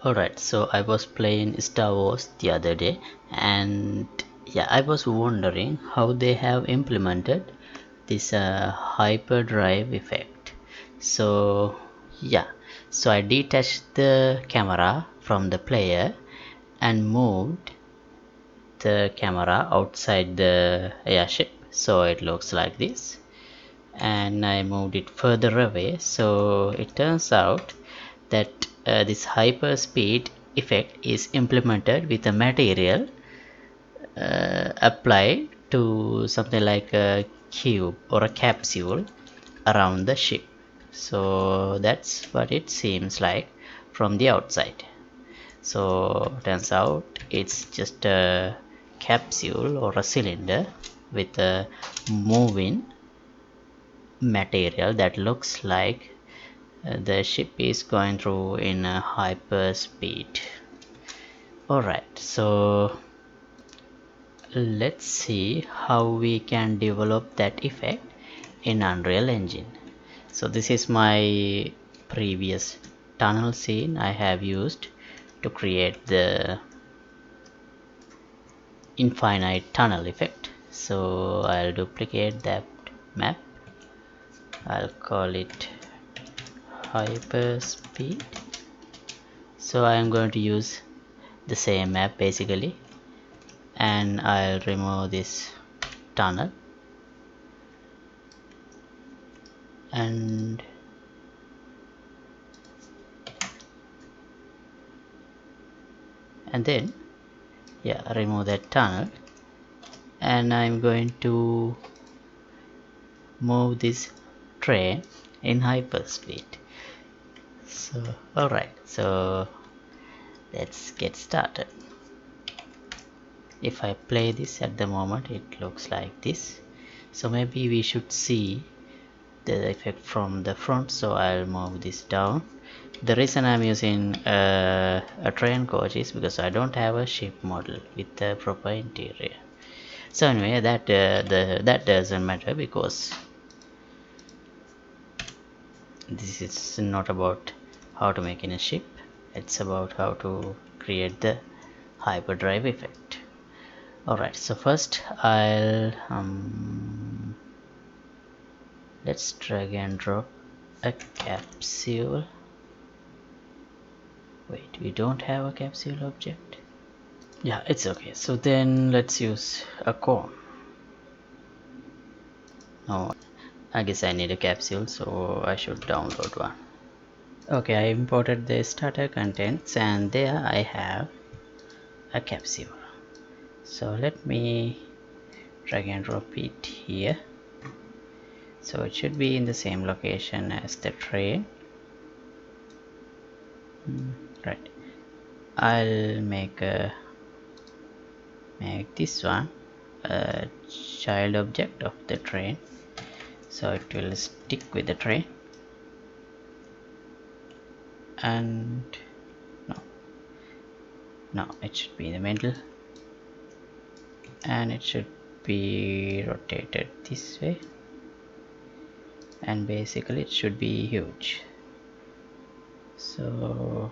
Alright, so I was playing Star Wars the other day, and yeah, I was wondering how they have implemented this hyperdrive effect. So yeah, so I detached the camera from the player and moved the camera outside the airship, so it looks like this, and I moved it further away. So it turns out that this hyperspeed effect is implemented with a material applied to something like a cube or a capsule around the ship. So that's what it seems like from the outside. So turns out it's just a capsule or a cylinder with a moving material that looks like the ship is going through in a hyperspeed. Alright, so let's see how we can develop that effect in Unreal Engine. So this is my previous tunnel scene I have used to create the infinite tunnel effect. So I'll duplicate that map. I'll call it hyperspeed. So I am going to use the same map basically, and I'll remove this tunnel and then yeah, remove that tunnel, and I'm going to move this train in hyperspeed. So alright, so let's get started. If I play this at the moment, it looks like this. So maybe we should see the effect from the front, so I'll move this down. The reason I'm using a train coach is because I don't have a ship model with the proper interior. So anyway, that doesn't matter, because this is not about how to make in a ship. It's about how to create the hyperdrive effect. Alright, so first I'll let's drag and drop a capsule. Wait, we don't have a capsule object. Yeah, it's okay. So then let's use a cone. No, I guess I need a capsule, so I should download one. Okay, I imported the starter contents, and there I have a capsule. So let me drag and drop it here. So it should be in the same location as the train. Right, I'll make this one a child object of the train, so it will stick with the train. And no, it should be in the middle, and it should be rotated this way, and basically it should be huge. So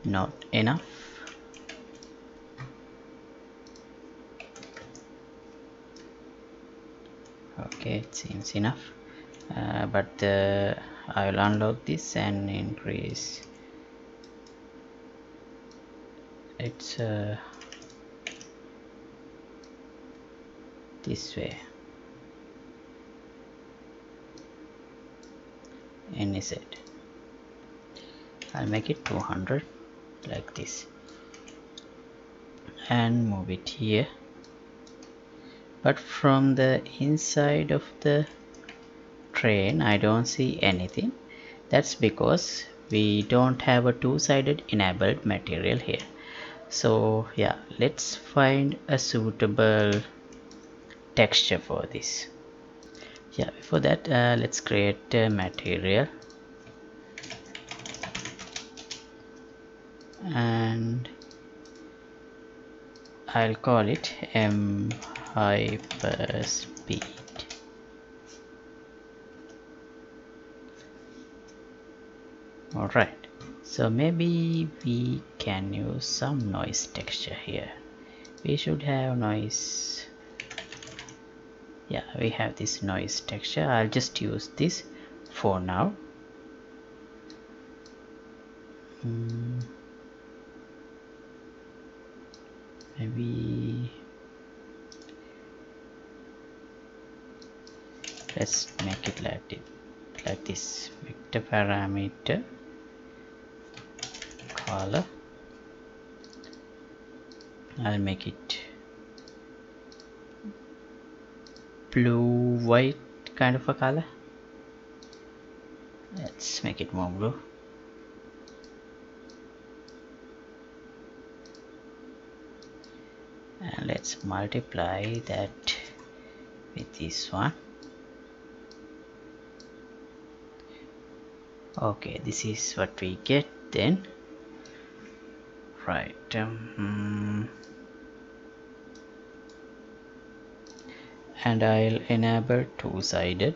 not enough. Okay, it seems enough, but I will unlock this and increase its this way. NZ, I'll make it 200 like this and move it here. But from the inside of the train I don't see anything. That's because we don't have a two-sided enabled material here. So yeah, let's find a suitable texture for this. Yeah, before that let's create a material, and I'll call it M hyperspeed. Alright, so maybe we can use some noise texture here. We should have noise. Yeah, we have this noise texture. I'll just use this for now. Maybe let's make it like this. Vector parameter color. I'll make it blue white kind of a color. Let's make it more blue. And let's multiply that with this one. Okay, this is what we get then. Right. And I'll enable two-sided.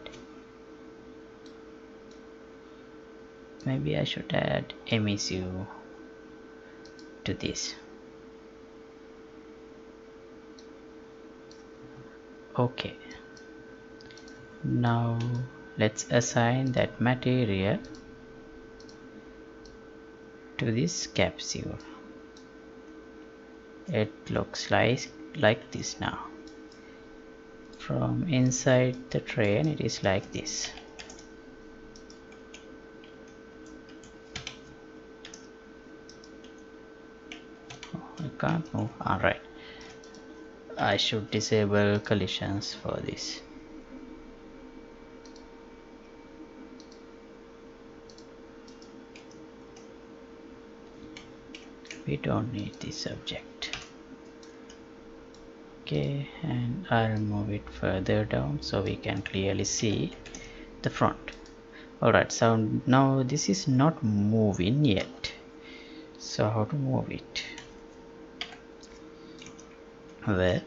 Maybe I should add emissive to this. Okay, now let's assign that material to this capsule. It looks like this now. From inside the train it is like this. Oh, I can't move. Alright, I should disable collisions for this. We don't need this object. Okay, and I'll move it further down so we can clearly see the front. Alright, so now this is not moving yet. So how to move it? Well,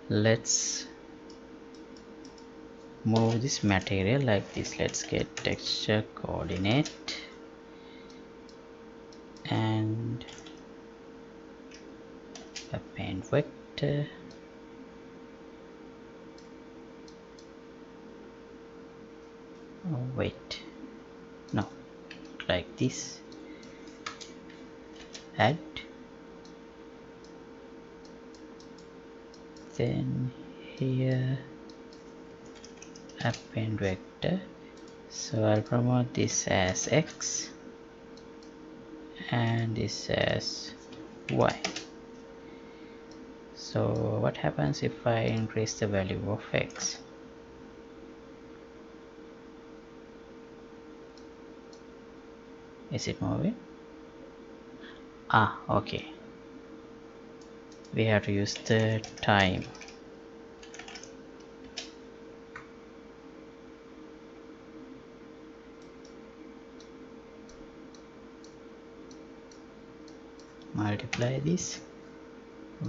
let's move this material like this. Let's get texture coordinate and append vector. Oh wait, no, like this. Add, then here append vector. So I'll promote this as X and this as Y. So what happens if I increase the value of X? Is it moving? Ah, okay. We have to use the time. Multiply this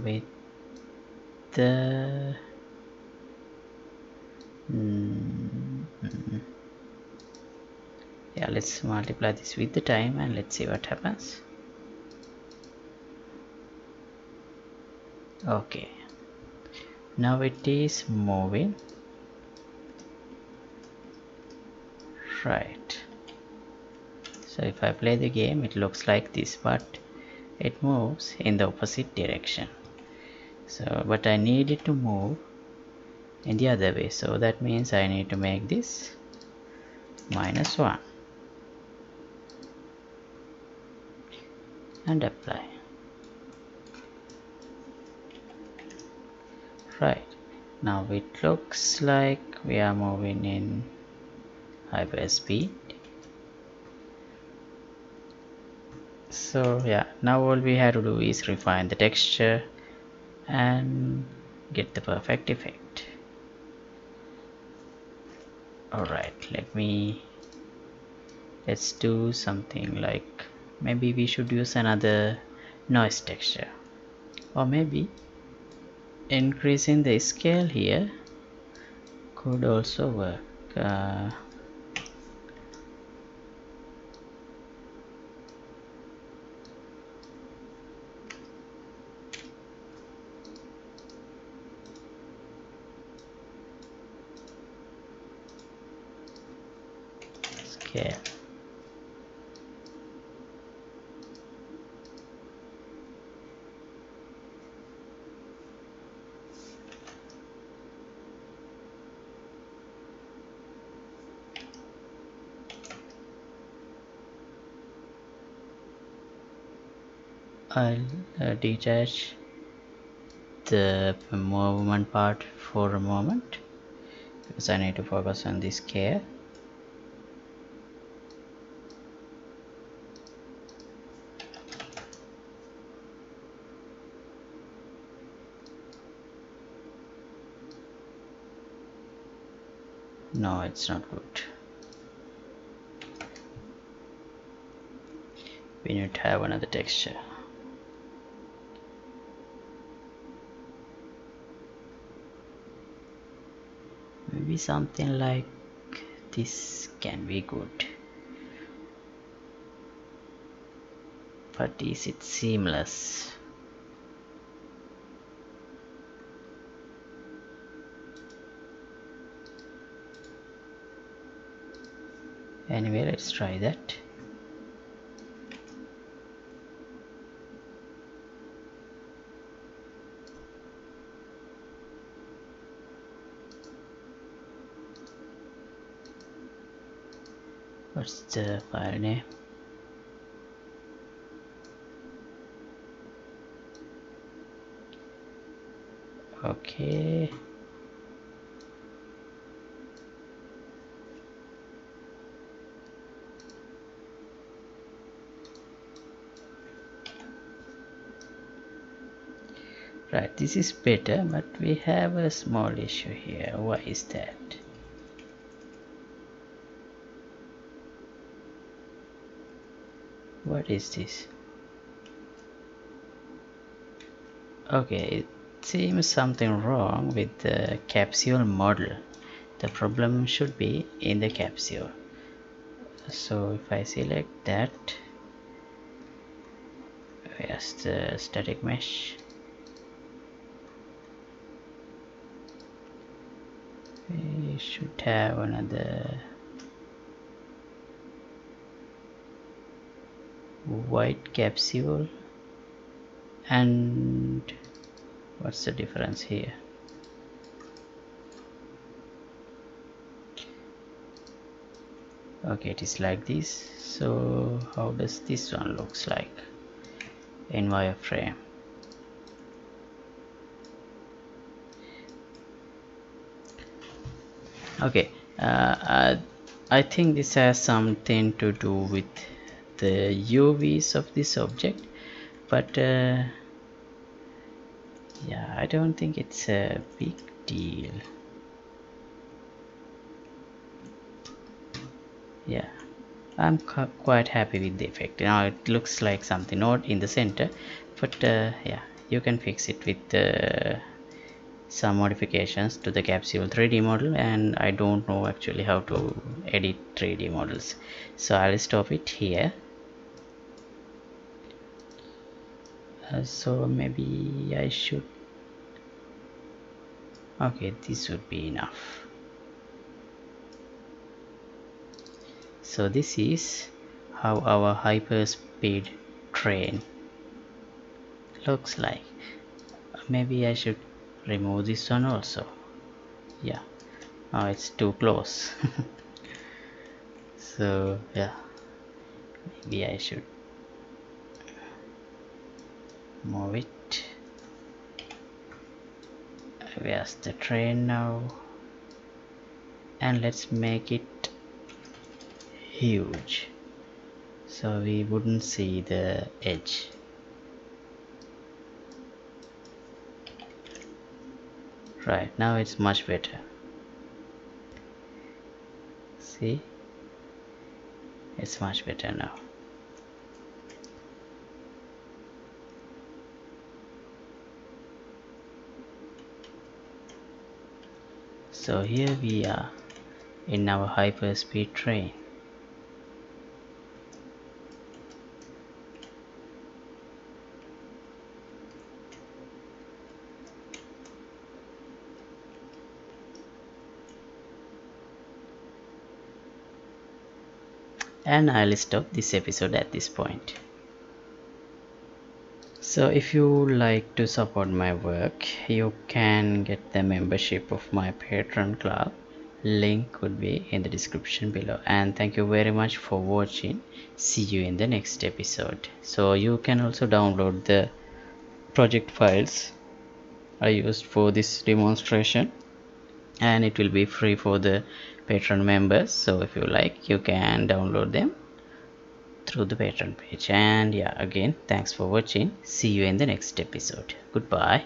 with the yeah, let's multiply this with the time and let's see what happens. Okay, now it is moving. Right, so if I play the game it looks like this, but it moves in the opposite direction. So but I need it to move in the other way, so that means I need to make this -1 and apply. Right, now it looks like we are moving in hyperspeed. So yeah, now all we have to do is refine the texture and get the perfect effect. Alright, let's do something like, maybe we should use another noise texture, or maybe increasing the scale here could also work. Okay. I'll detach the movement part for a moment because I need to focus on this gear. No, it's not good. We need to have another texture. Maybe something like this can be good. But is it seamless? Anyway, let's try that. What's the file name? Okay. Right, this is better, but we have a small issue here. Why is that? What is this? Okay, it seems something wrong with the capsule model. The problem should be in the capsule. So if I select that, where's the static mesh? We should have another white capsule. And what's the difference here? Okay, it is like this. So how does this one looks like in wireframe? Okay, I think this has something to do with the UVs of this object, but yeah, I don't think it's a big deal. Yeah, I'm quite happy with the effect. Now it looks like something not in the center, but yeah, you can fix it with some modifications to the capsule 3D model, and I don't know actually how to edit 3D models, so I'll stop it here. So maybe I should, okay, this would be enough. So this is how our hyperspeed train looks like. Maybe I should remove this one also. Yeah, oh, it's too close. So yeah, maybe I should move it. Where's the train now? And let's make it huge so we wouldn't see the edge. Right, now it's much better. See, it's much better now. So here we are in our hyperspeed train. and I'll stop this episode at this point. So if you like to support my work, you can get the membership of my Patreon club. Link would be in the description below. And thank you very much for watching. See you in the next episode. So you can also download the project files I used for this demonstration, and it will be free for the Patreon members. So if you like, you can download them through the Patreon page. And yeah, again, thanks for watching. See you in the next episode. Goodbye.